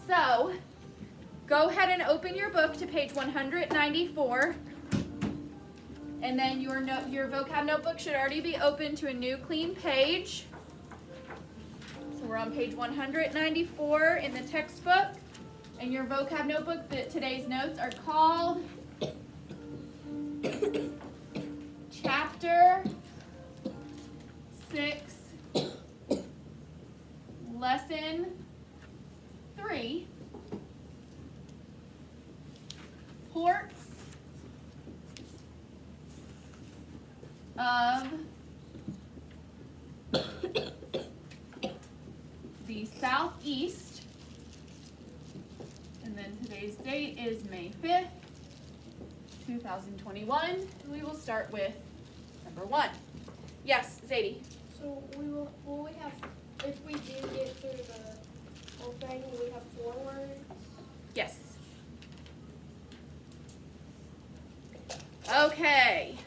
So, go ahead and open your book to page 194. And then your vocab notebook should already be open to a new clean page. So we're on page 194 in the textbook. And your vocab notebook, today's notes are called Chapter 6, Lesson 3, Ports of the Southeast, and then today's date is May 5th, 2021. We will start with number 1. Yes, Zadie. So will we have, if we do get through the whole thing, will we have 4 words? Yes. Okay.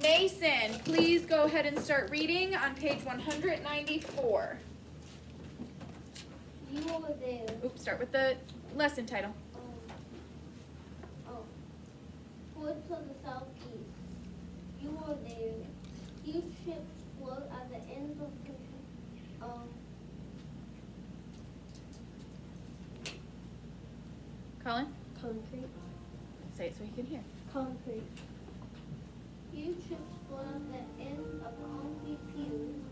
Mason, please go ahead and start reading on page 194. You over there. Oops, start with the lesson title. Ports of the Southeast. You were there. Huge ships float at the ends of Colin, concrete. say it so he can hear. Concrete. Huge ships float at the ends of concrete piers.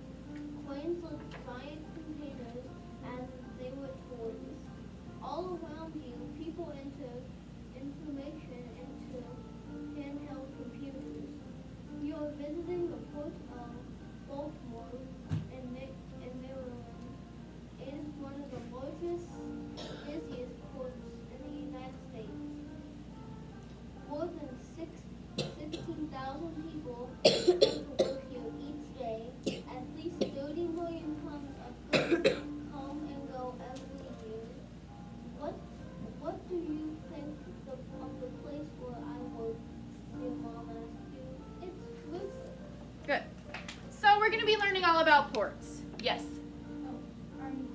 Planes look giant containers as they were toys. All around you, people enter information into handheld computers. You are visiting the port of Baltimore in Maryland. It is one of the largest, busiest ports in the United States. More than 16,000 people come to work here each day. At least 30 million tons of goods come and go every year. What do you think of the place where I work? Your mom asked you. It's terrific. Good. So we're going to be learning all about ports. Yes.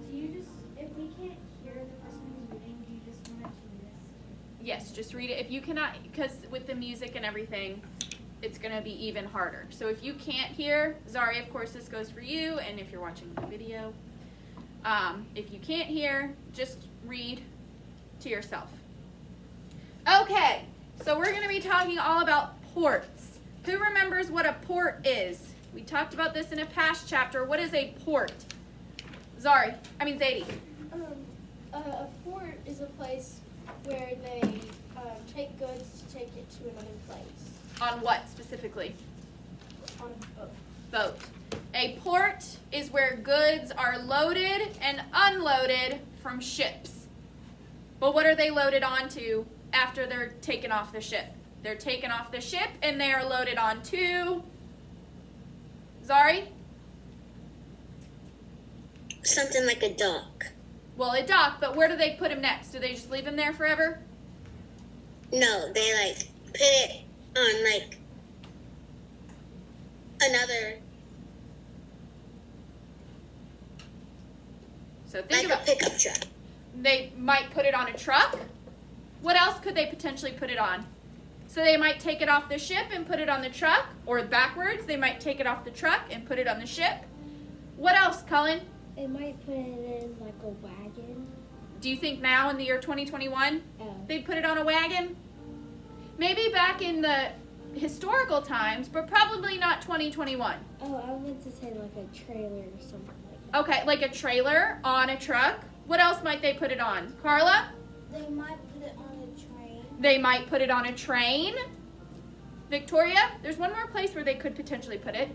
Do you just, if we can't hear the person who's reading, do you just want to read this? Yes, just read it. If you cannot, because with the music and everything, it's going to be even harder. So if you can't hear, Zari, of course, this goes for you, and if you're watching the video. If you can't hear, just read to yourself. Okay, so we're going to be talking all about ports. Who remembers what a port is? We talked about this in a past chapter. What is a port? Zadie. A port is a place where they take goods to take it to another place. On what specifically? On a boat. Boat. A port is where goods are loaded and unloaded from ships. But what are they loaded onto after they're taken off the ship? They're taken off the ship and they are loaded onto, Zari? Something like a dock. Well, a dock, but where do they put them next? Do they just leave them there forever? No, they put it on another, So think a about, pickup truck. they might put it on a truck. What else could they potentially put it on? So they might take it off the ship and put it on the truck, or backwards, they might take it off the truck and put it on the ship. What else, Cullen? They might put it in like a wagon. Do you think now in the year 2021 they'd put it on a wagon? Maybe back in the historical times, but probably not 2021. Oh, I meant to say like a trailer or something like that. Okay, like a trailer on a truck. What else might they put it on? Carla? They might put it on a train. They might put it on a train. Victoria? There's one more place where they could potentially put it.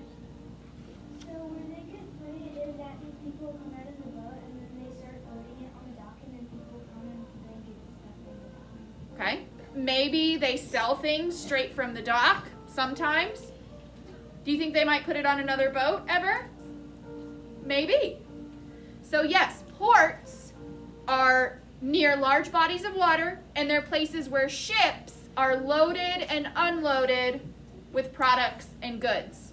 So where they could put it is that these people come out of the boat and then they start loading it on the dock and then people come and then get the stuff from the dock. Okay. Maybe they sell things straight from the dock sometimes. Do you think they might put it on another boat ever? Maybe. So yes, ports are near large bodies of water, and they're places where ships are loaded and unloaded with products and goods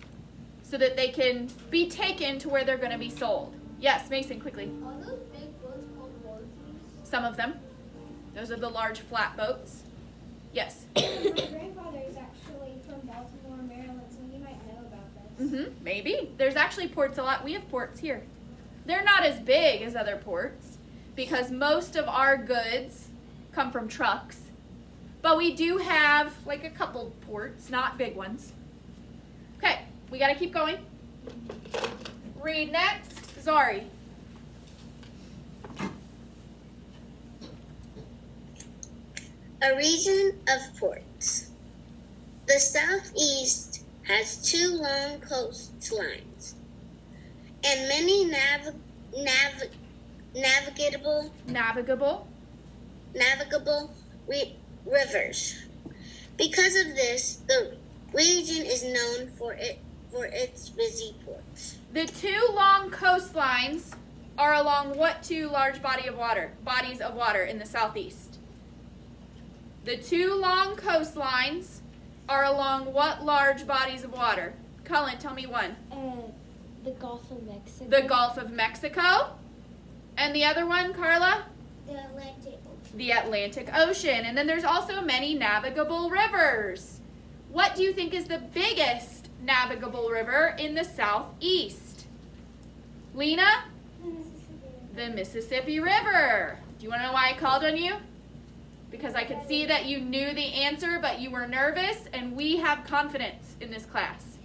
so that they can be taken to where they're going to be sold. Yes, Mason, quickly. Are those big boats called water Some of them. Those are the large flat boats. Yes? My grandfather is actually from Baltimore, Maryland, so he might know about this. Maybe. There's actually ports a lot. We have ports here. They're not as big as other ports because most of our goods come from trucks. But we do have like a couple ports, not big ones. Okay, we got to keep going. Read next. Zari. A region of ports. The southeast has 2 long coastlines and many navigable rivers. Because of this, the region is known for its busy ports. The 2 long coastlines are along what 2 large bodies of water in the southeast? The 2 long coastlines are along what large bodies of water? Cullen, tell me one. The Gulf of Mexico. The Gulf of Mexico. And the other one, Carla? The Atlantic Ocean. The Atlantic Ocean. And then there's also many navigable rivers. What do you think is the biggest navigable river in the southeast? Lena? The Mississippi River. Do you want to know why I called on you? Because I could see that you knew the answer, but you were nervous, and we have confidence in this class.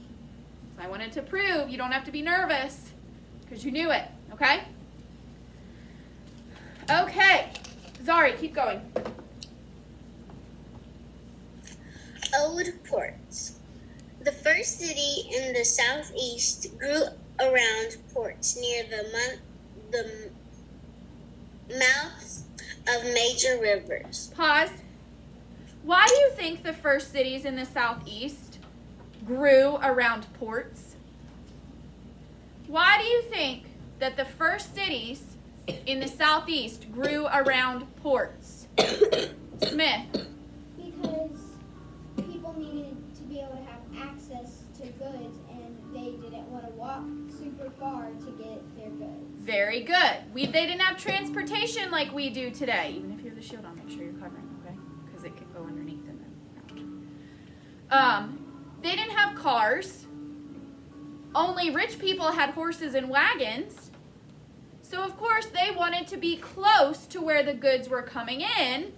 So I wanted to prove you don't have to be nervous, because you knew it, okay? Okay, Zari, keep going. Old ports. The first city in the southeast grew around ports near the mouths of major rivers. Pause. Why do you think the first cities in the southeast grew around ports? Why do you think that the first cities in the southeast grew around ports? Smith. Because people needed to be able to have access to goods, and they didn't want to walk super far to get their goods. Very good. They didn't have transportation like we do today. Even if you have the shield on, make sure you're covering, okay? Because it could go underneath and then out. They didn't have cars. Only rich people had horses and wagons. So, of course, they wanted to be close to where the goods were coming in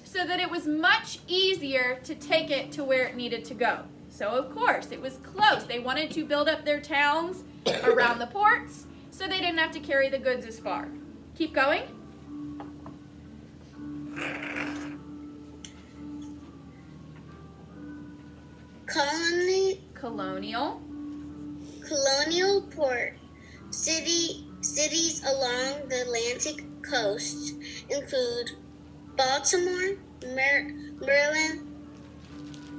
so that it was much easier to take it to where it needed to go. So, of course, it was close. They wanted to build up their towns around the ports so they didn't have to carry the goods as far. Keep going. Colonial port cities along the Atlantic coast include Baltimore, Maryland,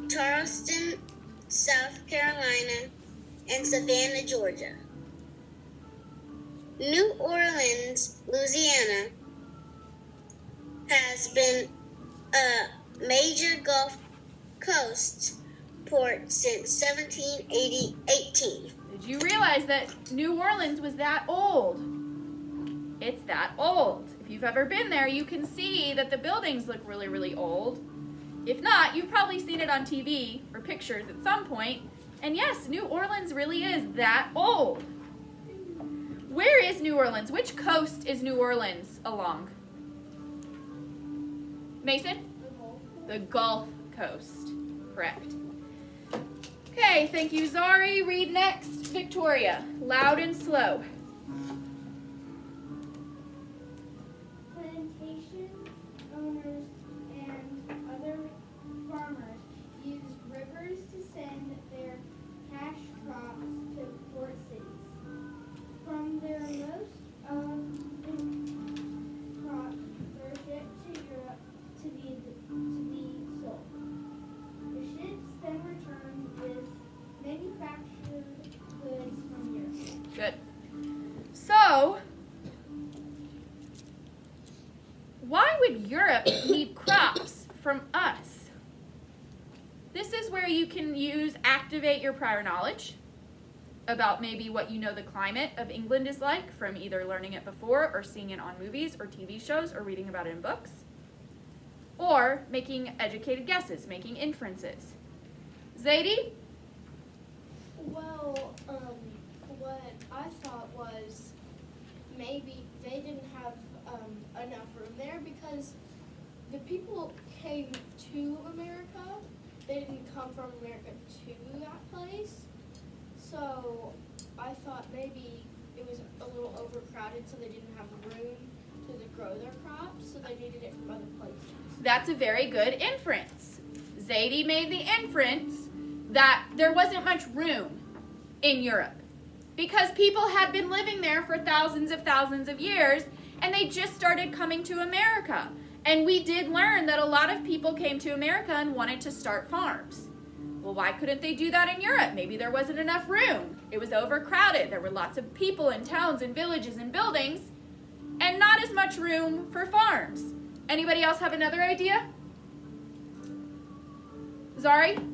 Charleston, South Carolina, and Savannah, Georgia. New Orleans, Louisiana, has been a major Gulf Coast port since 1718. Did you realize that New Orleans was that old? It's that old. If you've ever been there, you can see that the buildings look really, really old. If not, you've probably seen it on TV or pictures at some point. And yes, New Orleans really is that old. Where is New Orleans? Which coast is New Orleans along? Mason? The Gulf Coast. Correct. Okay, thank you, Zari. Read next. Victoria. Loud and slow. Plantation owners and other farmers used rivers to send their cash crops to port cities. From there, most of the crops were shipped to Europe to be sold. The ships then returned with manufactured goods from Europe. Good. So, why would Europe need crops from us? This is where you can activate your prior knowledge. about maybe what you know the climate of England is like from either learning it before or seeing it on movies or TV shows or reading about it in books. Or making educated guesses, making inferences. Zadie? Well, what I thought was maybe they didn't have enough room there because the people came to America. They didn't come from America to that place. So I thought maybe it was a little overcrowded, so they didn't have room to grow their crops, so they needed it from other places. That's a very good inference. Zadie made the inference that there wasn't much room in Europe because people had been living there for thousands of years, and they just started coming to America. And we did learn that a lot of people came to America and wanted to start farms. Well, why couldn't they do that in Europe? Maybe there wasn't enough room. It was overcrowded. There were lots of people in towns and villages and buildings, and not as much room for farms. Anybody else have another idea? Zari?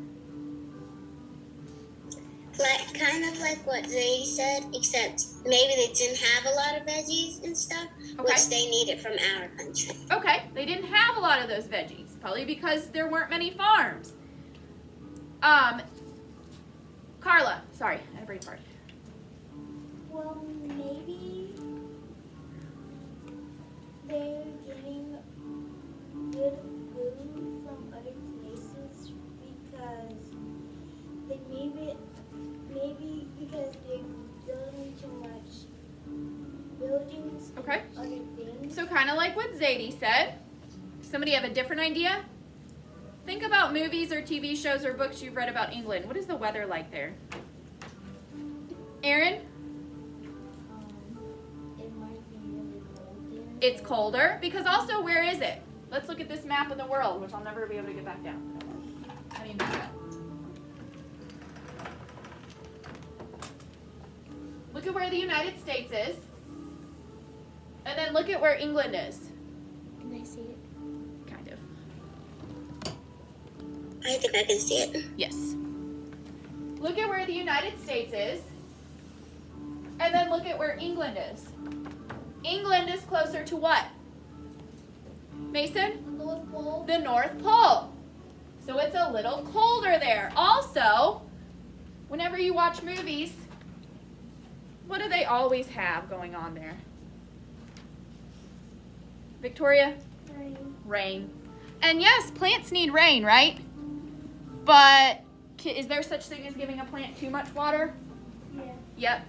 Kind of like what Zadie said, except maybe they didn't have a lot of veggies and stuff, which they needed from our country. Okay, they didn't have a lot of those veggies, probably because there weren't many farms. Carla, sorry, I had a brain fart. Well, maybe they're getting good food from other places because they maybe because they're building too much buildings Okay. and other things. So kind of like what Zadie said. Somebody have a different idea? Think about movies or TV shows or books you've read about England. What is the weather like there? Aaron? It might be really cold there. It's colder because also where is it? Let's look at this map of the world, which I'll never be able to get back down. I mean back up. Look at where the United States is. And then look at where England is. Can I see it? Kind of. I think I can see it. Yes. Look at where the United States is. And then look at where England is. England is closer to what? Mason? The North Pole. The North Pole. So it's a little colder there. Also, whenever you watch movies, what do they always have going on there? Victoria? Rain. Rain. And yes, plants need rain, right? But is there such thing as giving a plant too much water? Yes. Yep.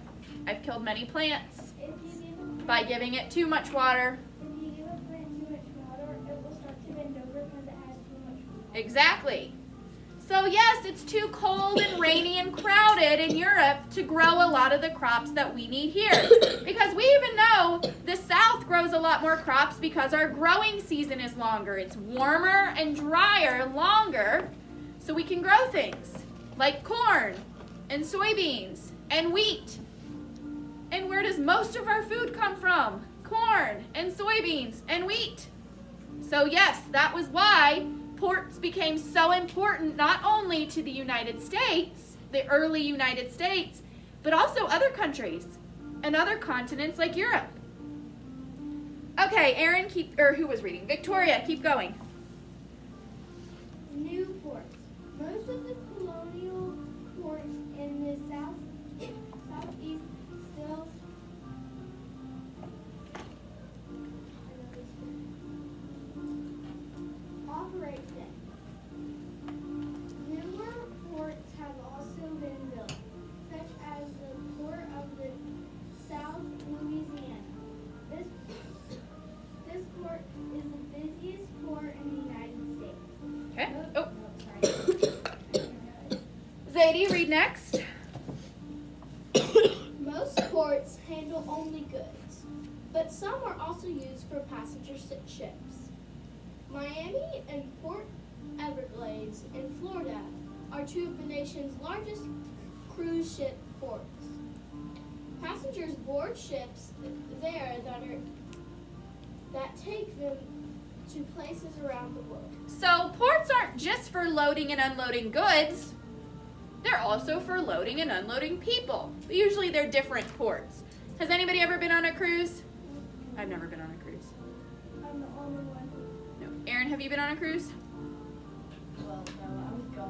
I've killed many plants If you give a by giving it too much water. If you give a plant too much water, it will start to bend over because it has too much water. Exactly. So yes, it's too cold and rainy and crowded in Europe to grow a lot of the crops that we need here. Because we even know the South grows a lot more crops because our growing season is longer. It's warmer and drier longer, so we can grow things like corn and soybeans and wheat. And where does most of our food come from? Corn and soybeans and wheat. So yes, that was why ports became so important not only to the United States, the early United States, but also other countries and other continents like Europe. Okay, Aaron, who was reading? Victoria, keep going. New ports. Most of the colonial ports in the southeast still operate today. Newer ports have also been built, such as the port of the South Louisiana. This port is the busiest port in the United States. Okay. No, sorry. Zadie, read next. Most ports handle only goods, but some are also used for passenger ships. Miami and Port Everglades in Florida are two of the nation's largest cruise ship ports. Passengers board ships there that take them to places around the world. So ports aren't just for loading and unloading goods. They're also for loading and unloading people. But usually they're different ports. Has anybody ever been on a cruise? I've never been on a cruise. I'm the only one. No. Aaron, have you been on a cruise? Well, no, I was going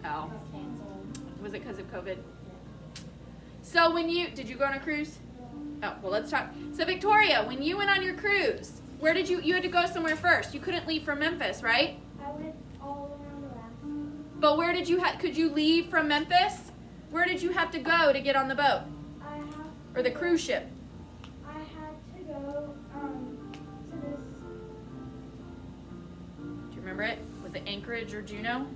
to. Oh. Got canceled. Was it because of COVID? So did you go on a cruise? Oh, well, let's talk. So Victoria, when you went on your cruise, where did you had to go somewhere first. You couldn't leave from Memphis, right? I went all around Alaska. But where did could you leave from Memphis? Where did you have to go to get on the boat? Or the cruise ship? I had to go to this. Do you remember it? Was it Anchorage or Juneau?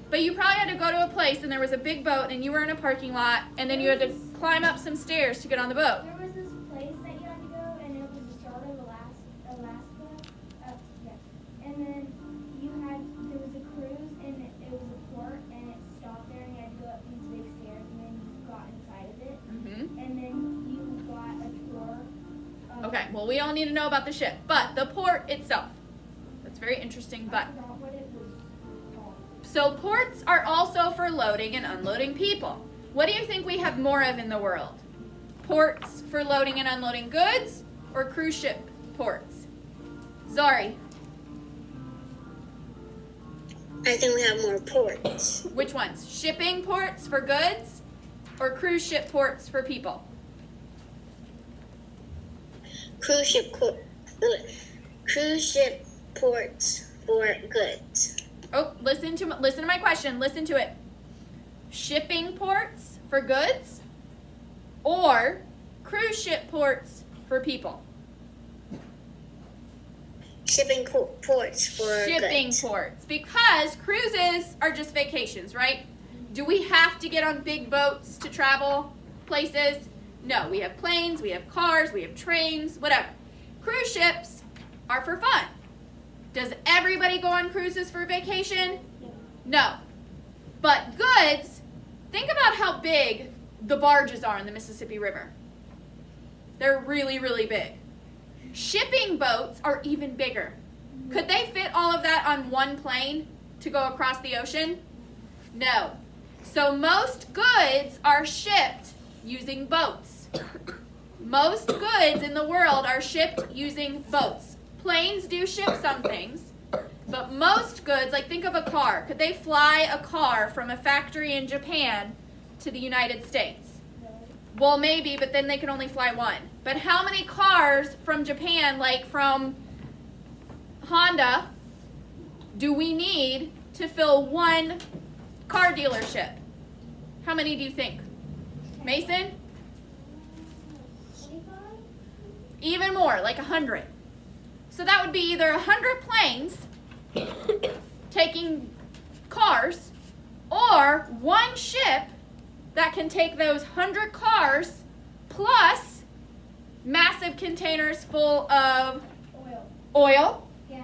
But you probably had to go to a place and there was a big boat and you were in a parking lot and then you had to climb up some stairs to get on the boat. There was this place that you had to go, and it was the start of Alaska. And then there was a cruise, and it was a port, and it stopped there, and you had to go up these big stairs, and then you got inside of it, Mm-hmm. and then you got a tour. Okay, well, we all need to know about the ship, but the port itself. That's very interesting, I but. forgot what it was called. So ports are also for loading and unloading people. What do you think we have more of in the world? Ports for loading and unloading goods or cruise ship ports? Zari, I think we have more ports. which ones? Shipping ports for goods or cruise ship ports for people? Cruise ship ports for goods. Oh, listen to my question. Listen to it. Shipping ports for goods or cruise ship ports for people? Shipping ports for Shipping goods. ports, because cruises are just vacations, right? Do we have to get on big boats to travel places? No, we have planes, we have cars, we have trains, whatever. Cruise ships are for fun. Does everybody go on cruises for vacation? No. But goods, think about how big the barges are in the Mississippi River. They're really, really big. Shipping boats are even bigger. Could they fit all of that on one plane to go across the ocean? No. So most goods are shipped using boats. Most goods in the world are shipped using boats. Planes do ship some things, but most goods, like think of a car. Could they fly a car from a factory in Japan to the United States? Well, maybe, but then they can only fly one. But how many cars from Japan, like from Honda, do we need to fill one car dealership? How many do you think? Mason? 25? Even more, like 100. So that would be either 100 planes taking cars or one ship that can take those 100 cars plus massive containers full of oil, Yes.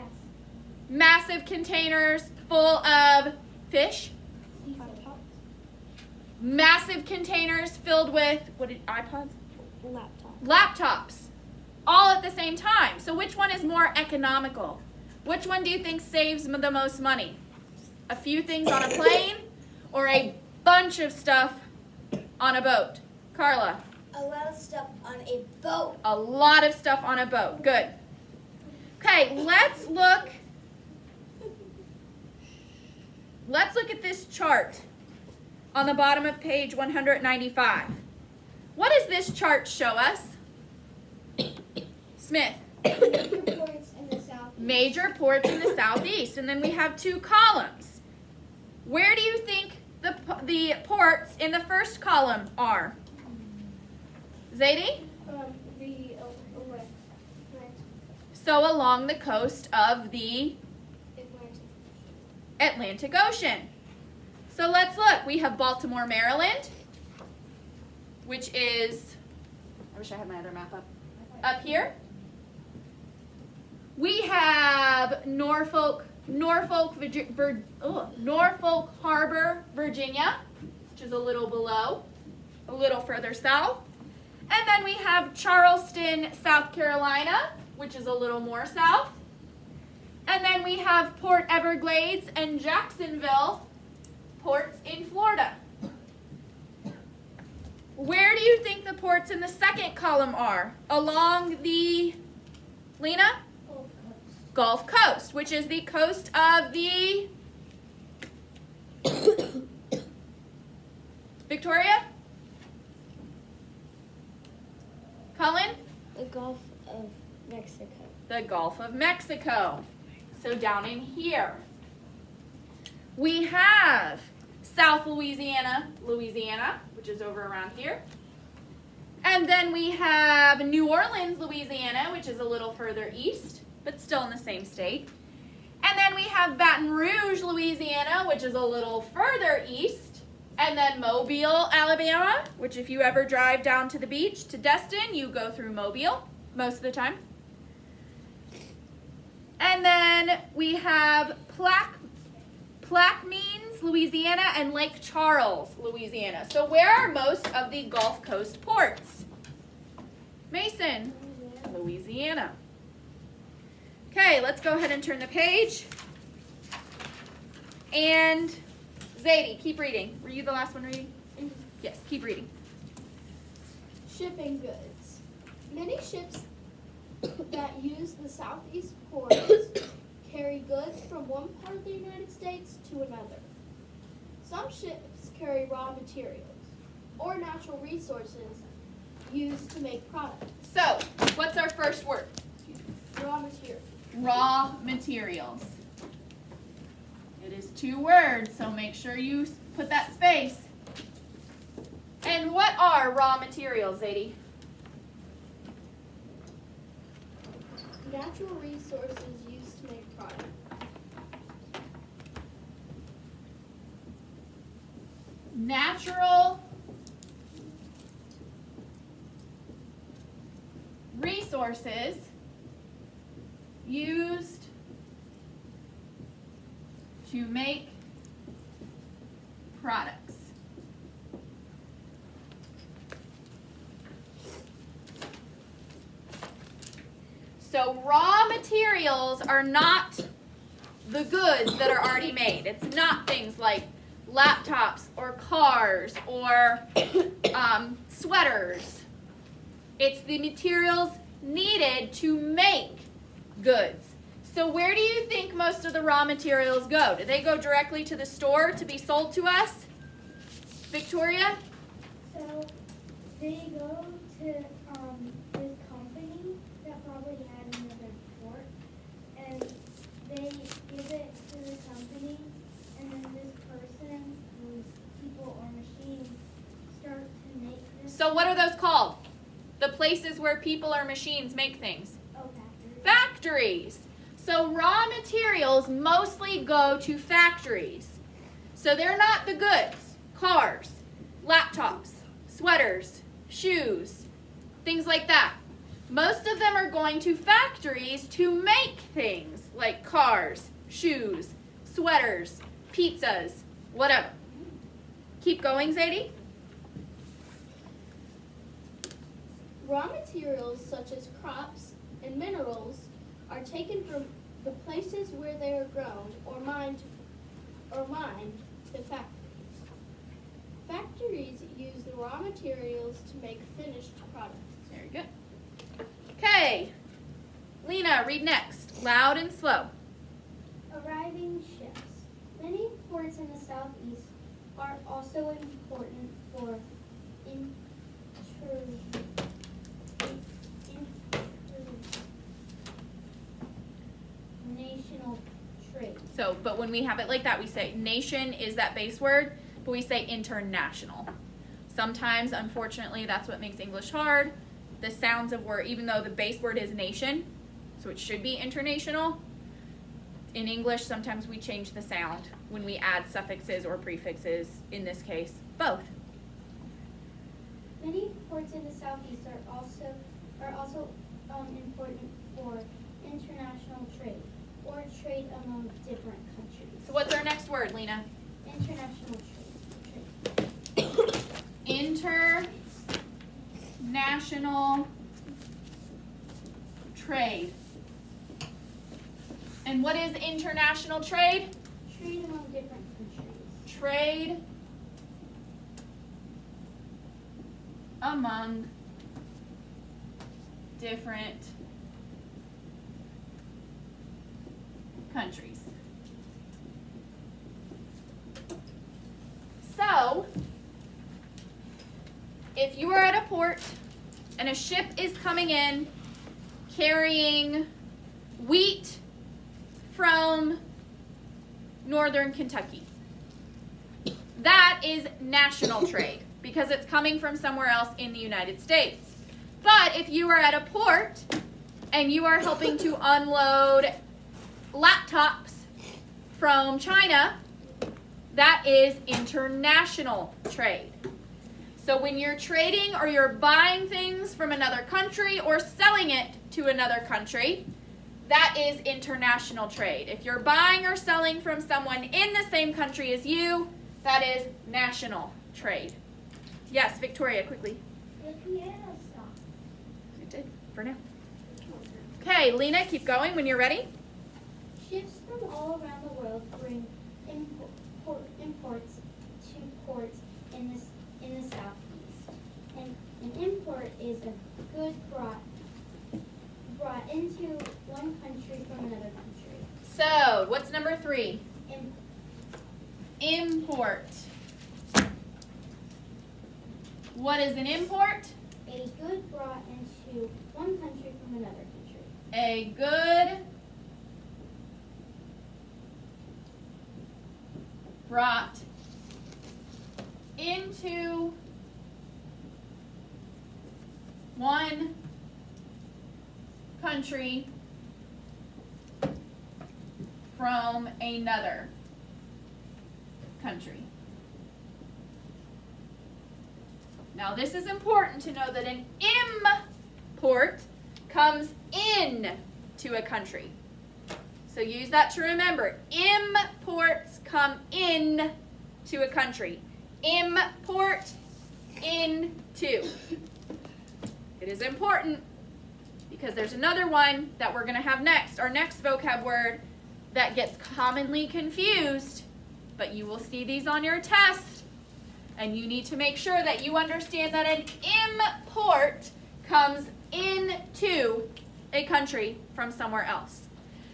massive containers full of fish, massive containers filled with, iPods? Laptops. All at the same time. So which one is more economical? Which one do you think saves the most money? A few things on a plane or a bunch of stuff on a boat? Carla? A lot of stuff on a boat. A lot of stuff on a boat. Good. Okay, let's look at this chart on the bottom of page 195. What does this chart show us? Smith. Ports in the south. Major ports in the southeast. And then we have two columns. Where do you think the ports in the first column are? Zadie? The So along the coast of the Atlantic Ocean. So let's look. We have Baltimore, Maryland, which is, I wish I had my other map up here. We have Norfolk Harbor, Virginia, which is a little below, a little further south. And then we have Charleston, South Carolina, which is a little more south. And then we have Port Everglades and Jacksonville, ports in Florida. Where do you think the ports in the second column are? Along the, Lena? Gulf Coast. Gulf Coast, which is the coast of the Victoria? Cullen? The Gulf of Mexico. The Gulf of Mexico. So down in here. We have South Louisiana, which is over around here. And then we have New Orleans, Louisiana, which is a little further east, but still in the same state. And then we have Baton Rouge, Louisiana, which is a little further east. And then Mobile, Alabama, which if you ever drive down to the beach to Destin, you go through Mobile most of the time. And then we have Plaquemines, Louisiana, and Lake Charles, Louisiana. So where are most of the Gulf Coast ports? Mason, Louisiana. Okay, let's go ahead and turn the page. And Zadie, keep reading. Were you the last one reading? Yes, keep reading. Shipping goods. Many ships that use the southeast ports carry goods from one part of the United States to another. Some ships carry raw materials or natural resources used to make products. So, what's our first word? Raw materials. Raw materials. It is 2 words, so make sure you put that space. And what are raw materials, Zadie? Natural resources used to make products. Natural resources used to make products. So raw materials are not the goods that are already made. It's not things like laptops or cars or sweaters. It's the materials needed to make goods. So where do you think most of the raw materials go? Do they go directly to the store to be sold to us? Victoria? So they go to this company that probably had another port, and they give it to the company, and then this person, who's people or machines, start to make this. So what are those called? The places where people or machines make things. Oh, factory. Factories. So raw materials mostly go to factories. So they're not the goods. Cars, laptops, sweaters, shoes, things like that. Most of them are going to factories to make things like cars, shoes, sweaters, pizzas, whatever. Keep going, Zadie. Raw materials such as crops and minerals are taken from the places where they are grown or mined to factories. Factories use the raw materials to make finished products. Very good. Okay. Lena, read next. Loud and slow. Arriving ships. Many ports in the southeast are also important for international trade. So, but when we have it like that, we say nation is that base word, but we say international. Sometimes, unfortunately, that's what makes English hard. The sounds of word, even though the base word is nation, so it should be international. In English, sometimes we change the sound when we add suffixes or prefixes, in this case, both. Many ports in the southeast are also important for international trade or trade among different countries. So what's our next word, Lena? International trade. International trade. And what is international trade? Trade among different countries. Trade among different countries. So, if you are at a port and a ship is coming in carrying wheat from northern Kentucky, that is national trade because it's coming from somewhere else in the United States. But if you are at a port and you are helping to unload laptops from China, that is international trade. So when you're trading or you're buying things from another country or selling it to another country, that is international trade. If you're buying or selling from someone in the same country as you, that is national trade. Yes, Victoria, quickly. The piano stopped. It did, for now. Okay, Lena, keep going when you're ready. Ships from all around the world bring imports to ports in the southeast. And an import is a good brought into one country from another country. So, what's number 3? Im- Import. What is an import? a good brought into one country from another country. A good brought into one country from another country. Now this is important to know that an import comes in to a country. So use that to remember. Imports come in to a country. Import into. It is important because there's another one that we're going to have next. Our next vocab word that gets commonly confused, but you will see these on your test. And you need to make sure that you understand that an import comes into a country from somewhere else.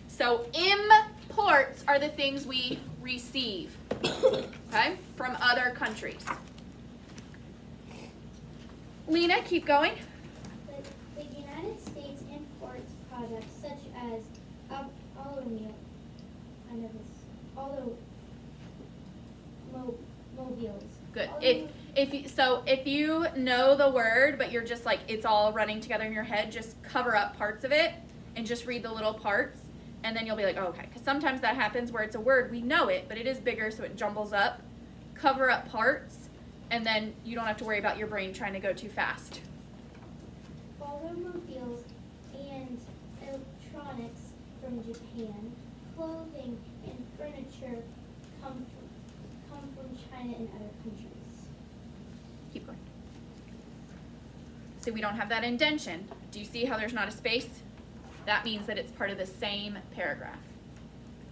So imports are the things we receive, okay, from other countries. Lena, keep going. The United States imports products such as automobiles, Good. If you know the word, but you're just like it's all running together in your head, just cover up parts of it and just read the little parts, and then you'll be like, oh, okay. Because sometimes that happens where it's a word, we know it, but it is bigger, so it jumbles up. Cover up parts, and then you don't have to worry about your brain trying to go too fast. automobiles and electronics from Japan, clothing and furniture come from China and other countries. Keep going. So we don't have that indentation. Do you see how there's not a space? That means that it's part of the same paragraph.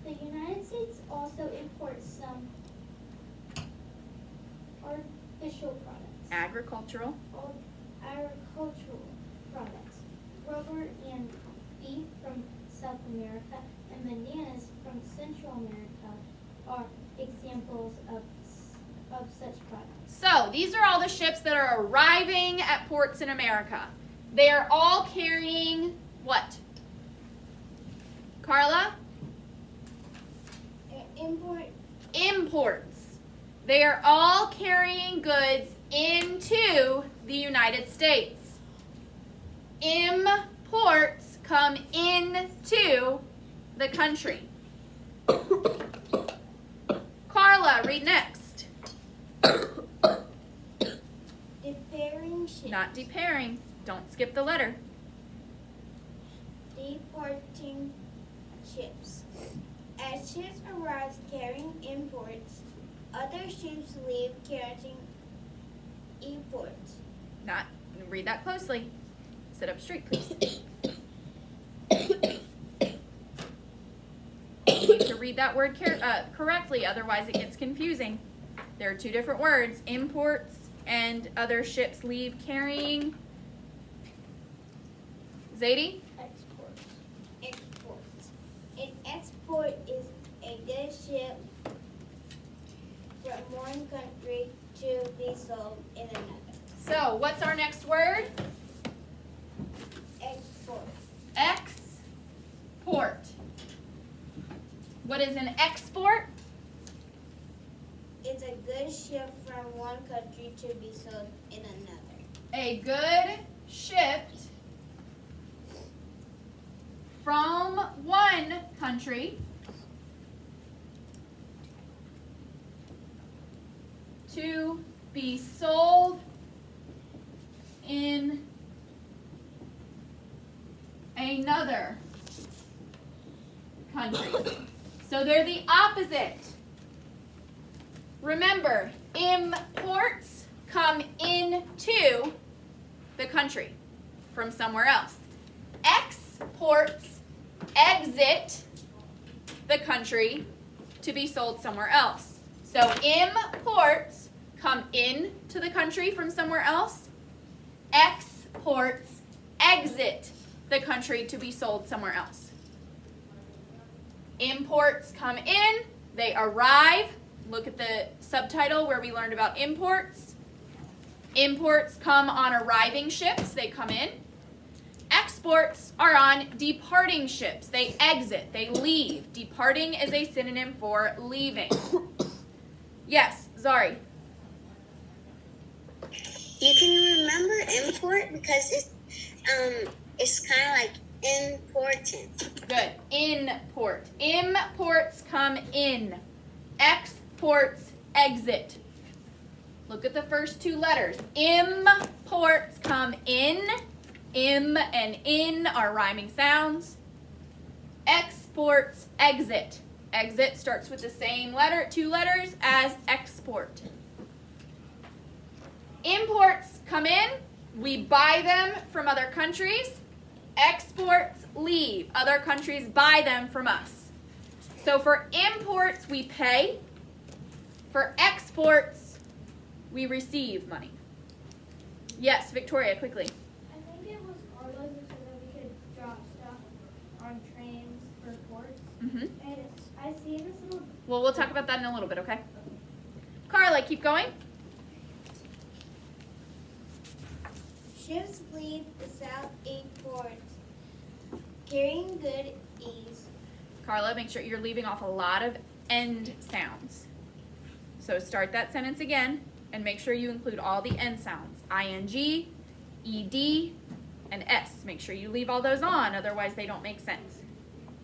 The United States also imports some artificial products, Agricultural. agricultural products, rubber and beef from South America, and bananas from Central America are examples of such products. So these are all the ships that are arriving at ports in America. They are all carrying what? Carla? Imports. They are all carrying goods into the United States. Imports come into the country. Carla, read next. Departing ships. Not depairing. Don't skip the letter. Departing ships. As ships arrive carrying imports, other ships leave carrying imports. Not, read that closely. Sit up straight, please. that word correctly, otherwise it gets confusing. There are two different words, imports and other ships leave carrying. Zadie? Exports. Exports. An export is a good ship from one country to be sold in another. So, what's our next word? Export. Export. What is an export? It's a good ship from one country to be sold in another. A good shipped from one country to be sold in another country. So they're the opposite. Remember, imports come into the country from somewhere else. Exports exit the country to be sold somewhere else. So imports come into the country from somewhere else. Exports exit the country to be sold somewhere else. Imports come in, they arrive. Look at the subtitle where we learned about imports. Imports come on arriving ships, they come in. Exports are on departing ships. They exit, they leave. Departing is a synonym for leaving. Yes, Zari. You can remember import because it's kind of like important. Good. Import. Imports come in. Exports exit. Look at the first two letters. Imports come in. Im and in are rhyming sounds. Exports exit. Exit starts with the same two letters as export. Imports come in. We buy them from other countries. Exports leave. Other countries buy them from us. So for imports, we pay. For exports, we receive money. Yes, Victoria, quickly. I think it was Carlos who said that we could drop stuff on trains for ports. Mm-hmm. And I see this little. Well, we'll talk about that in a little bit, okay? Carla, keep going. Ships leave the southeast ports, carrying good ease. Carla, make sure you're leaving off a lot of end sounds. So start that sentence again and make sure you include all the end sounds. ing, ed, and s. Make sure you leave all those on, otherwise they don't make sense.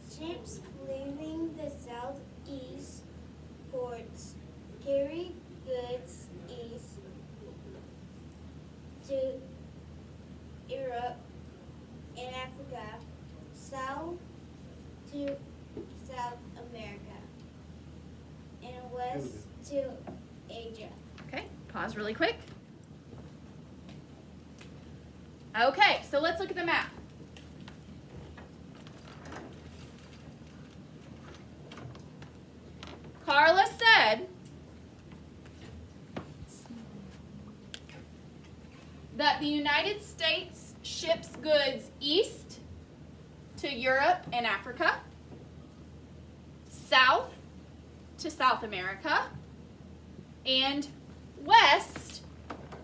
Ships leaving the southeast ports carry goods east to Europe and Africa, south to South America, and west to Asia. Okay, pause really quick. Okay, so let's look at the map. Carla said that the United States ships goods east to Europe and Africa, south to South America, and west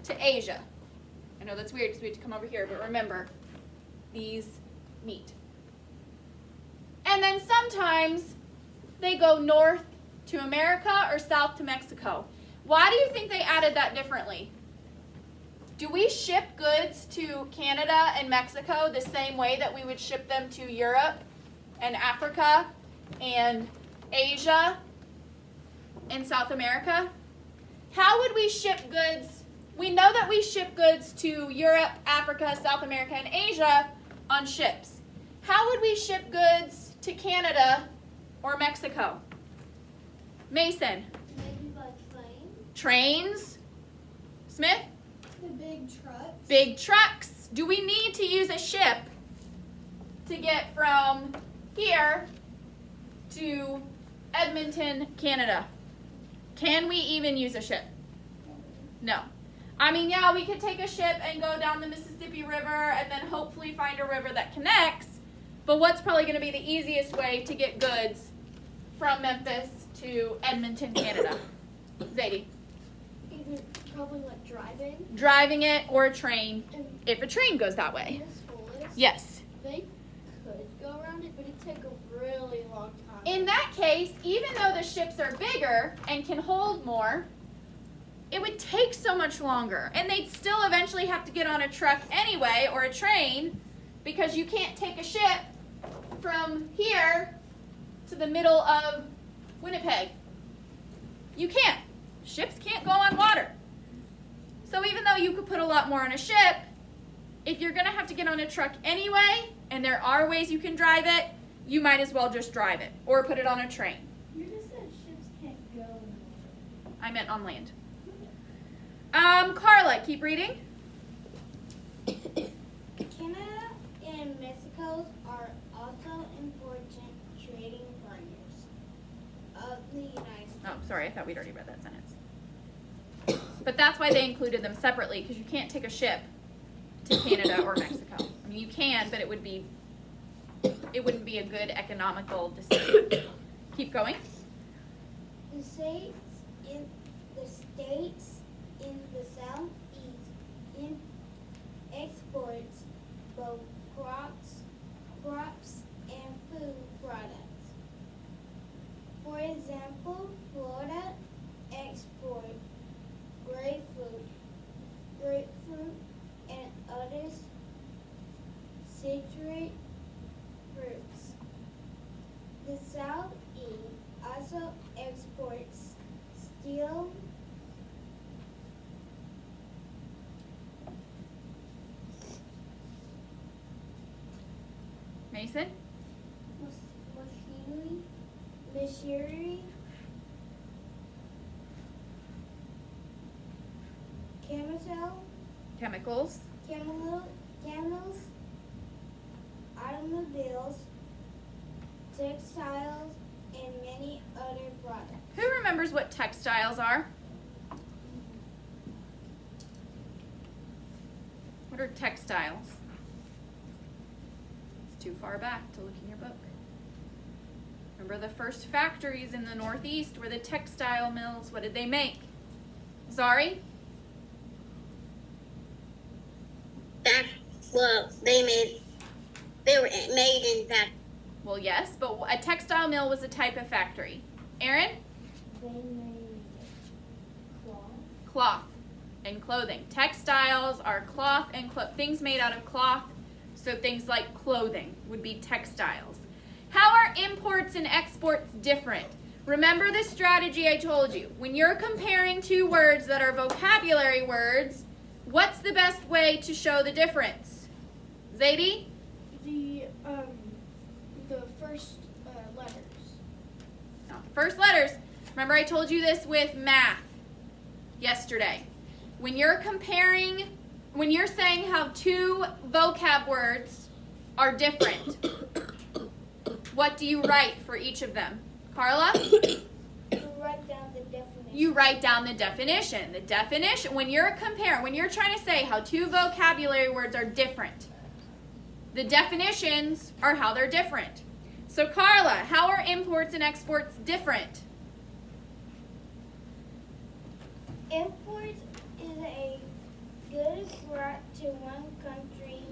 to Asia. I know that's weird because we have to come over here, but remember, these meet. And then sometimes they go north to America or south to Mexico. Why do you think they added that differently? Do we ship goods to Canada and Mexico the same way that we would ship them to Europe and Africa and Asia and South America? How would we ship goods? We know that we ship goods to Europe, Africa, South America, and Asia on ships. How would we ship goods to Canada or Mexico? Mason? Maybe by train. Trains? Smith? The big trucks. Big trucks. Do we need to use a ship to get from here to Edmonton, Canada. Can we even use a ship? No. I mean, yeah, we could take a ship and go down the Mississippi River and then hopefully find a river that connects. But what's probably going to be the easiest way to get goods from Memphis to Edmonton, Canada? Zadie. Even probably like driving. Driving it or a train, And if a train goes that way. Miss Fullest, Yes. they could go around it, but it'd take a really long time. In that case, even though the ships are bigger and can hold more, it would take so much longer. And they'd still eventually have to get on a truck anyway or a train because you can't take a ship from here to the middle of Winnipeg. You can't. Ships can't go on water. So even though you could put a lot more on a ship, if you're going to have to get on a truck anyway, and there are ways you can drive it, you might as well just drive it or put it on a train. You just said ships can't go. I meant on land. Carla, keep reading. Canada and Mexico are also important trading partners of the United States. Oh, sorry, I thought we'd already read that sentence. But that's why they included them separately, because you can't take a ship to Canada or Mexico. I mean, you can, but it wouldn't be a good economical decision. Keep going. The states in the southeast exports both crops and food products. For example, Florida exports grapefruit and other citrus fruits. The southeast also exports steel, Mason? machinery, Chemicals. chemicals, automobiles, textiles, and many other products. Who remembers what textiles are? What are textiles? It's too far back to look in your book. Remember the first factories in the Northeast were the textile mills. What did they make? Zari? They were made in fact. Well, yes, but a textile mill was a type of factory. Aaron? They made cloth. Cloth and clothing. Textiles are cloth and things made out of cloth. So things like clothing would be textiles. How are imports and exports different? Remember the strategy I told you. When you're comparing two words that are vocabulary words, what's the best way to show the difference? Zadie? The first letters. Not the first letters. Remember I told you this with math yesterday. When you're saying how two vocab words are different, what do you write for each of them? Carla? You write down the definition. You write down the definition. The definition, when you're trying to say how two vocabulary words are different, the definitions are how they're different. So Carla, how are imports and exports different? Imports is a good brought to one country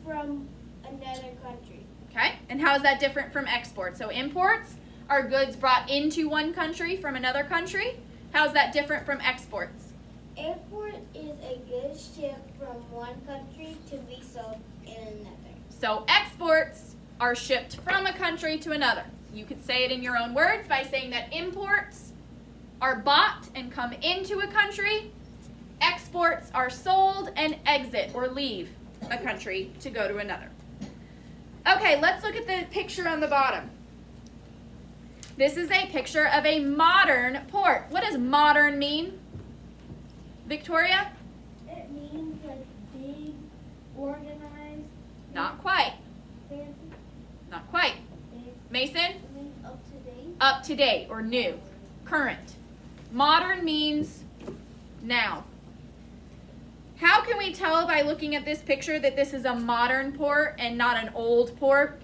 from another country. Okay, and how is that different from exports? So imports are goods brought into one country from another country. How is that different from exports? Export is a good ship from one country to be sold in another. So exports are shipped from a country to another. You could say it in your own words by saying that imports are bought and come into a country. Exports are sold and exit or leave a country to go to another. Okay, let's look at the picture on the bottom. This is a picture of a modern port. What does modern mean? Victoria? It means like big, organized. Not quite. Fancy. Not quite. up to date or new, current. Modern means now. How can we tell by looking at this picture that this is a modern port and not an old port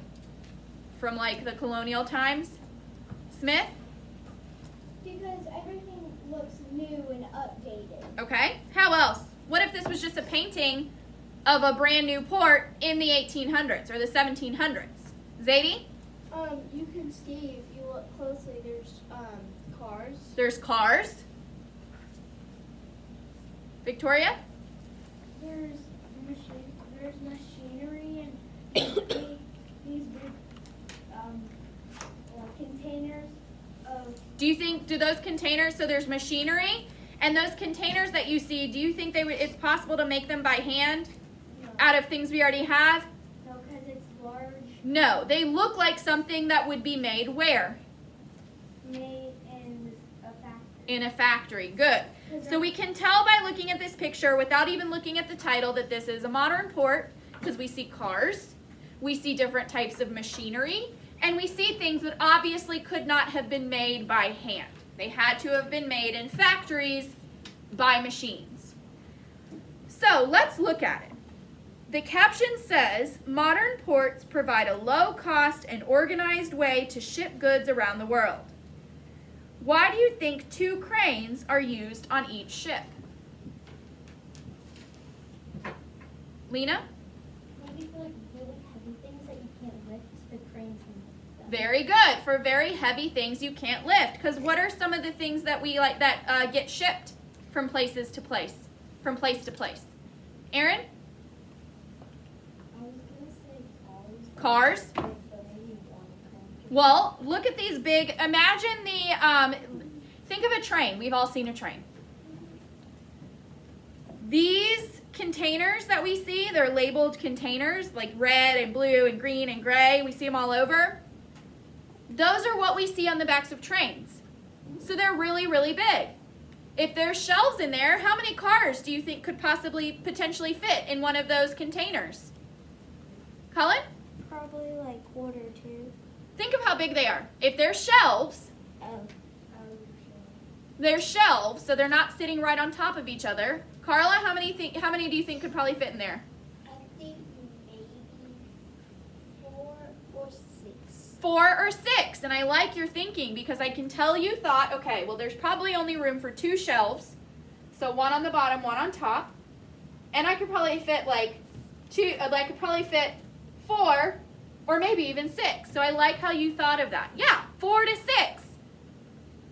from like the colonial times? Smith? Because everything looks new and updated. Okay. How else? What if this was just a painting of a brand new port in the 1800s or the 1700s? Zadie? You can see if you look closely. There's cars. There's cars. Victoria? There's machinery and these big containers of. Do those containers, so there's machinery, and those containers that you see, do you think it's possible to make them by hand out of things we already have? No, because it's large. No, they look like something that would be made where? Made in a factory. In a factory. Good. So we can tell by looking at this picture without even looking at the title that this is a modern port because we see cars, we see different types of machinery, and we see things that obviously could not have been made by hand. They had to have been made in factories by machines. So let's look at it. The caption says, modern ports provide a low cost and organized way to ship goods around the world. Why do you think 2 cranes are used on each ship? Lena? Maybe for like really heavy things that you can't lift, the cranes can lift them. Very good. For very heavy things you can't lift. Because what are some of the things that we like that get shipped from places to place, from place to place? Aaron? I was gonna say cars. Cars? But maybe one crane. Well, look at these big, imagine think of a train. We've all seen a train. These containers that we see, they're labeled containers, like red and blue and green and gray. We see them all over. Those are what we see on the backs of trains. So they're really, really big. If there's shelves in there, how many cars do you think could potentially fit in one of those containers? Colin? Probably like quarter two. Think of how big they are. If there's shelves, they're shelves, so they're not sitting right on top of each other. Carla, how many do you think could probably fit in there? I think maybe 4 or 6. 4 or 6, and I like your thinking because I can tell you thought, okay, well there's probably only room for 2 shelves, so one on the bottom, one on top, and I could probably fit like 4 or maybe even 6. So I like how you thought of that. Yeah, 4 to 6.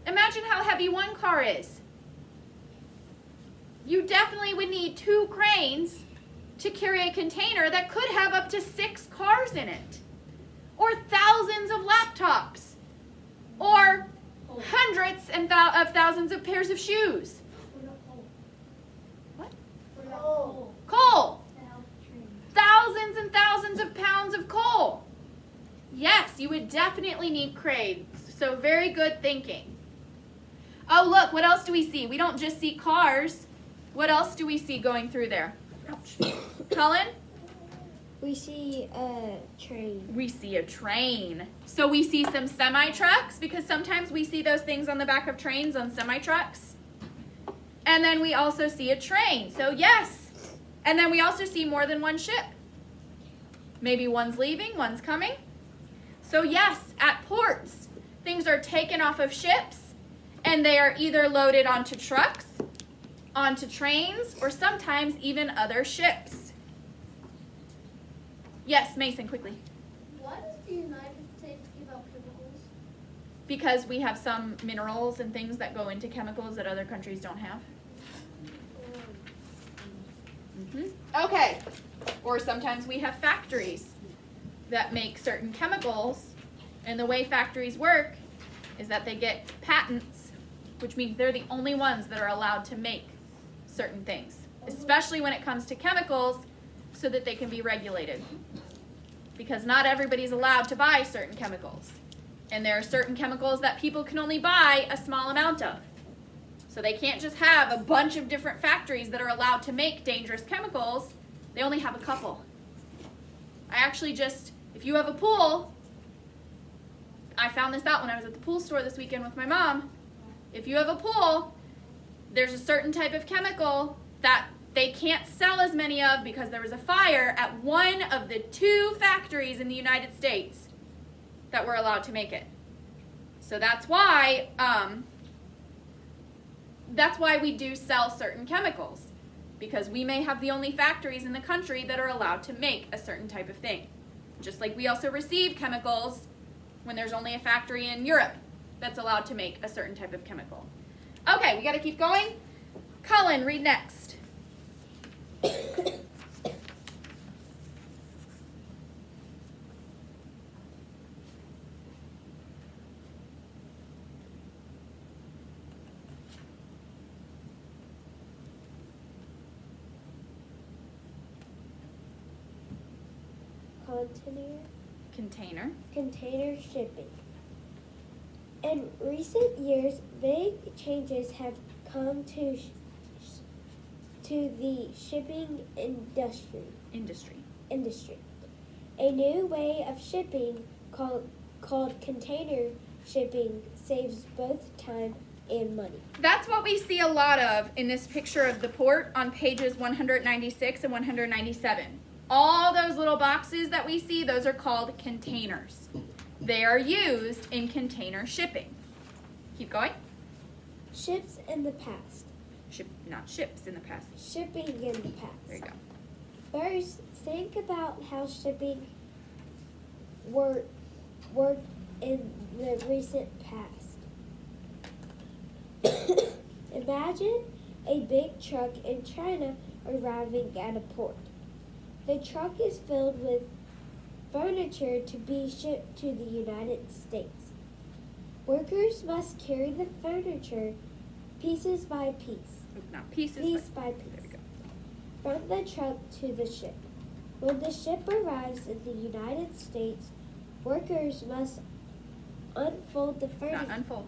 Imagine how heavy one car is. You definitely would need 2 cranes to carry a container that could have up to 6 cars in it. Or thousands of laptops. Or hundreds of thousands of pairs of shoes. What? Coal. Thousands and thousands of pounds of coal. Yes, you would definitely need cranes. So very good thinking. Oh, look, what else do we see? We don't just see cars. What else do we see going through there? Colin? We see a train. We see a train. So we see some semi-trucks because sometimes we see those things on the back of trains on semi-trucks. And then we also see a train. So yes. And then we also see more than one ship. Maybe one's leaving, one's coming. So yes, at ports, things are taken off of ships and they are either loaded onto trucks, onto trains, or sometimes even other ships. Yes, Mason, quickly. Why does the United States give out chemicals? Because we have some minerals and things that go into chemicals that other countries don't have. Okay. Or sometimes we have factories that make certain chemicals, and the way factories work is that they get patents, which means they're the only ones that are allowed to make certain things, especially when it comes to chemicals, so that they can be regulated. Because not everybody's allowed to buy certain chemicals. And there are certain chemicals that people can only buy a small amount of. So they can't just have a bunch of different factories that are allowed to make dangerous chemicals. They only have a couple. I actually if you have a pool, I found this out when I was at the pool store this weekend with my mom. If you have a pool, there's a certain type of chemical that they can't sell as many of because there was a fire at one of the 2 factories in the United States that were allowed to make it. So that's why we do sell certain chemicals, because we may have the only factories in the country that are allowed to make a certain type of thing. Just like we also receive chemicals when there's only a factory in Europe that's allowed to make a certain type of chemical. Okay, we got to keep going. Cullen, read next. Container shipping. In recent years, big changes have come to the shipping industry. A new way of shipping called container shipping saves both time and money. That's what we see a lot of in this picture of the port on pages 196 and 197. All those little boxes that we see, those are called containers. They are used in container shipping. Keep going. Ships in the past. Not ships in the past. Shipping in the past. There you go. First, think about how shipping worked in the recent past. Imagine a big truck in China arriving at a port. The truck is filled with furniture to be shipped to the United States. Workers must carry the furniture pieces by piece. Not pieces. Piece by piece. There we go. From the truck to the ship. When the ship arrives in the United States, workers must unload the furniture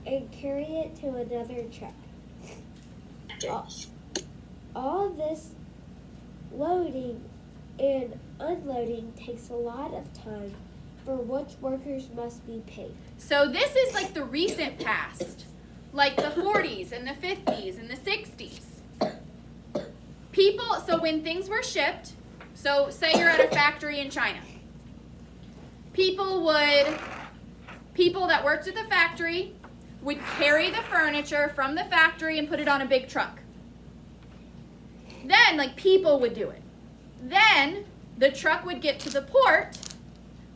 and carry it to another truck. All this loading and unloading takes a lot of time, for which workers must be paid. So this is like the recent past, like the 40s and the 50s and the 60s. So when things were shipped, so say you're at a factory in China. People that worked at the factory would carry the furniture from the factory and put it on a big truck. Then, people would do it. Then, the truck would get to the port.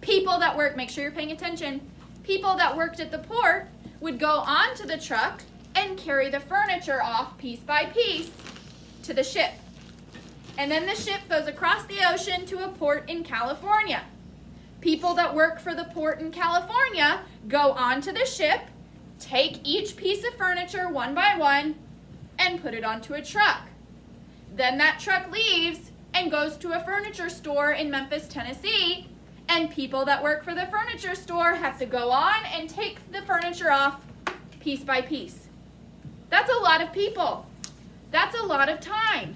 People that make sure you're paying attention, people that worked at the port would go onto the truck and carry the furniture off piece by piece to the ship. And then the ship goes across the ocean to a port in California. People that work for the port in California go onto the ship, take each piece of furniture one by one, and put it onto a truck. Then that truck leaves and goes to a furniture store in Memphis, Tennessee, and people that work for the furniture store have to go on and take the furniture off piece by piece. That's a lot of people. That's a lot of time.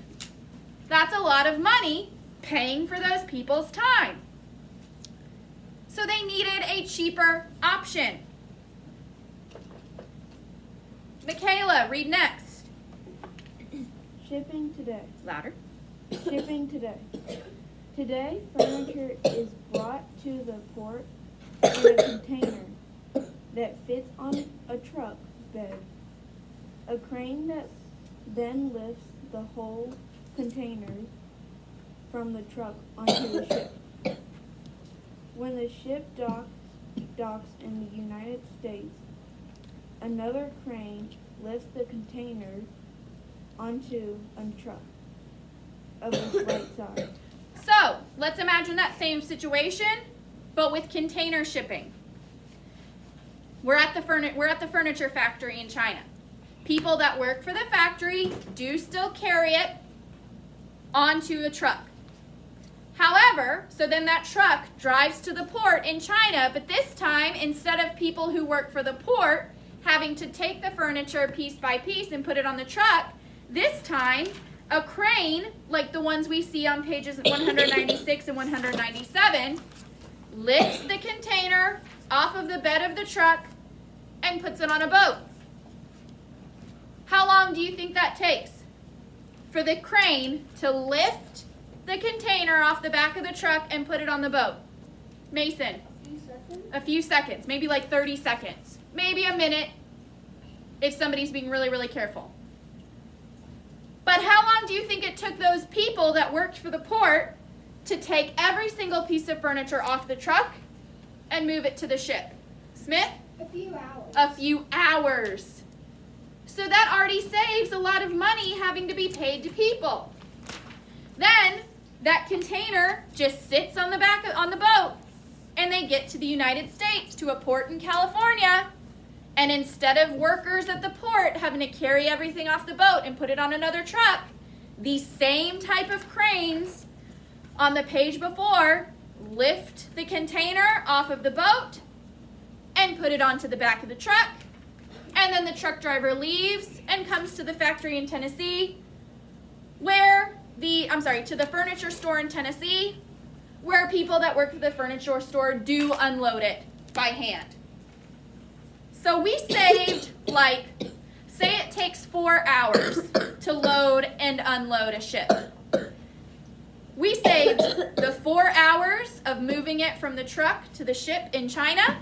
That's a lot of money paying for those people's time. So they needed a cheaper option. Michaela, read next. Shipping today. Louder. Shipping today. Today, furniture is brought to the port in a container that fits on a truck bed. A crane that then lifts the whole container from the truck onto the ship. When the ship docks in the United States, another crane lifts the container onto a truck of the right size. So, let's imagine that same situation, but with container shipping. We're at the furniture factory in China. People that work for the factory do still carry it onto a truck. However, so then that truck drives to the port in China, but this time, instead of people who work for the port having to take the furniture piece by piece and put it on the truck, this time, a crane, like the ones we see on pages 196 and 197, lifts the container off of the bed of the truck and puts it on a boat. How long do you think that takes for the crane to lift the container off the back of the truck and put it on the boat? Mason? A few seconds, maybe like 30 seconds, maybe a minute if somebody's being really, really careful. But how long do you think it took those people that worked for the port to take every single piece of furniture off the truck and move it to the ship? Smith? A few hours. A few hours. So that already saves a lot of money having to be paid to people. Then that container just sits on the boat, and they get to the United States, to a port in California, and instead of workers at the port having to carry everything off the boat and put it on another truck, these same type of cranes on the page before lift the container off of the boat and put it onto the back of the truck, and then the truck driver leaves and comes to the factory in Tennessee, to the furniture store in Tennessee, where people that work for the furniture store do unload it by hand. So we saved, say it takes 4 hours to load and unload a ship. We saved the 4 hours of moving it from the truck to the ship in China,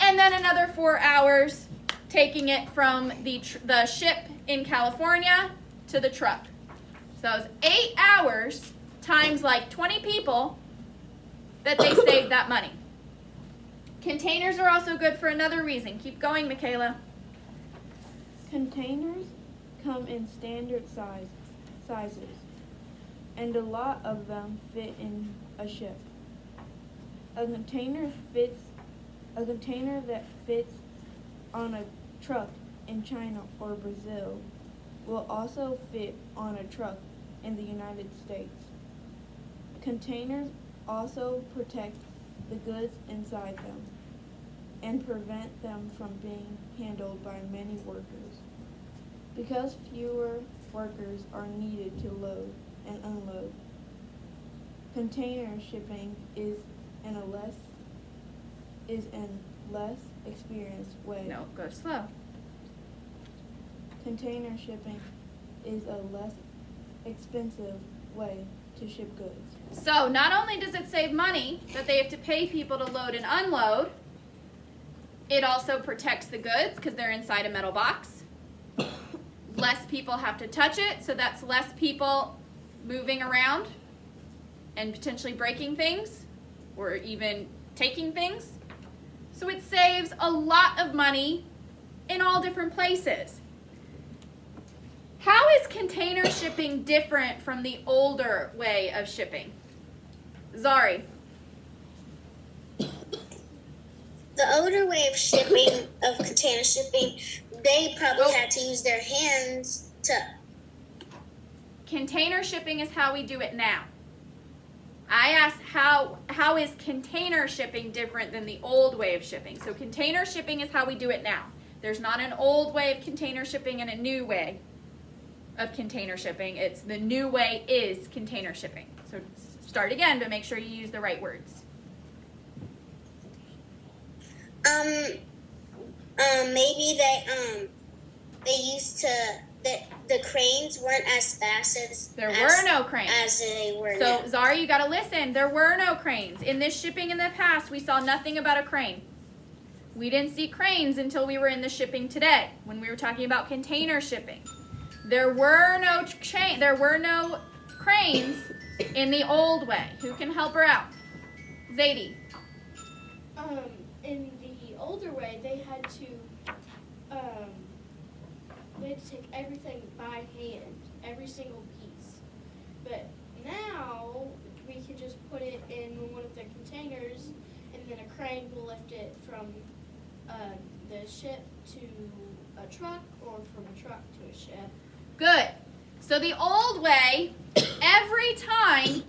and then another 4 hours taking it from the ship in California to the truck. So that was 8 hours times 20 people that they saved that money. Containers are also good for another reason. Keep going, Michaela. Containers come in standard sizes, and a lot of them fit in a ship. A container that fits on a truck in China or Brazil will also fit on a truck in the United States. Containers also protect the goods inside them and prevent them from being handled by many workers. Because fewer workers are needed to load and unload, container shipping is an less experienced way. No, go slow. Container shipping is a less expensive way to ship goods. So not only does it save money that they have to pay people to load and unload, it also protects the goods because they're inside a metal box. Less people have to touch it, so that's less people moving around and potentially breaking things or even taking things. So it saves a lot of money in all different places. How is container shipping different from the older way of shipping? Zari. The older way of container shipping, they probably had to use their hands to. Container shipping is how we do it now. I asked how is container shipping different than the old way of shipping? So container shipping is how we do it now. There's not an old way of container shipping and a new way of container shipping. It's the new way is container shipping. So start again, but make sure you use the right words. Maybe they used to the cranes weren't as fast as there were no cranes as they were so now. Zari, you got to listen. There were no cranes in this shipping in the past. We saw nothing about a crane. We didn't see cranes until we were in the shipping today when we were talking about container shipping. There were no cranes in the old way. Who can help her out? Zadie. In the older way, they had to take everything by hand, every single piece. But now we can just put it in one of the containers, and then a crane will lift it from the ship to a truck, or from a truck to a ship. Good. So the old way, every time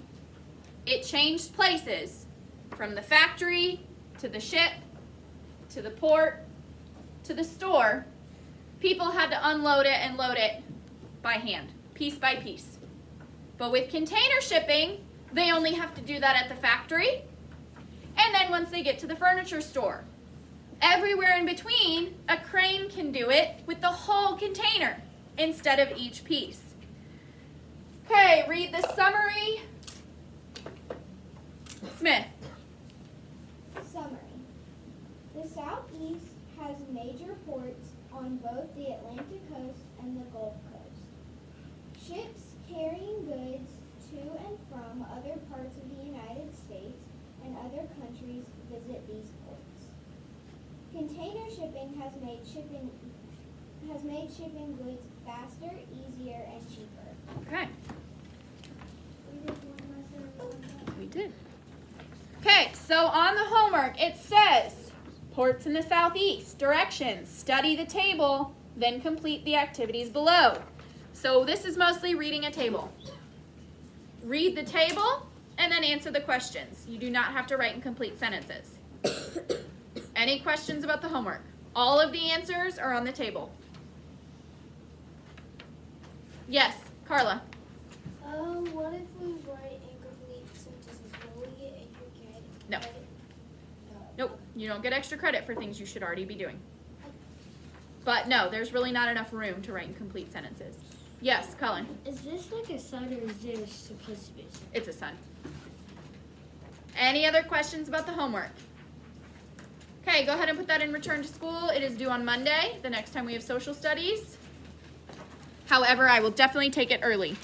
it changed places, from the factory to the ship to the port to the store, people had to unload it and load it by hand, piece by piece. But with container shipping, they only have to do that at the factory, and then once they get to the furniture store. Everywhere in between, a crane can do it with the whole container instead of each piece. Okay, read the summary. Smith. Summary. The Southeast has major ports on both the Atlantic coast and the Gulf Coast. Ships carrying goods to and from other parts of the United States and other countries visit these ports. Container shipping has made shipping goods faster, easier, and cheaper. Okay, We did one lesson. we did. Okay, so on the homework, it says, ports in the Southeast, directions, study the table, then complete the activities below. So this is mostly reading a table. Read the table and then answer the questions. You do not have to write in complete sentences. Any questions about the homework? All of the answers are on the table. Yes, Carla. What if we write incomplete sentences? Will we get extra credit? No. Nope, you don't get extra credit for things you should already be doing. But no, there's really not enough room to write incomplete sentences. Yes, Colin. Is this like a sun or is there supposed to be a sun? It's a sun. Any other questions about the homework? Okay, go ahead and put that in return to school. It is due on Monday, the next time we have social studies. However, I will definitely take it early.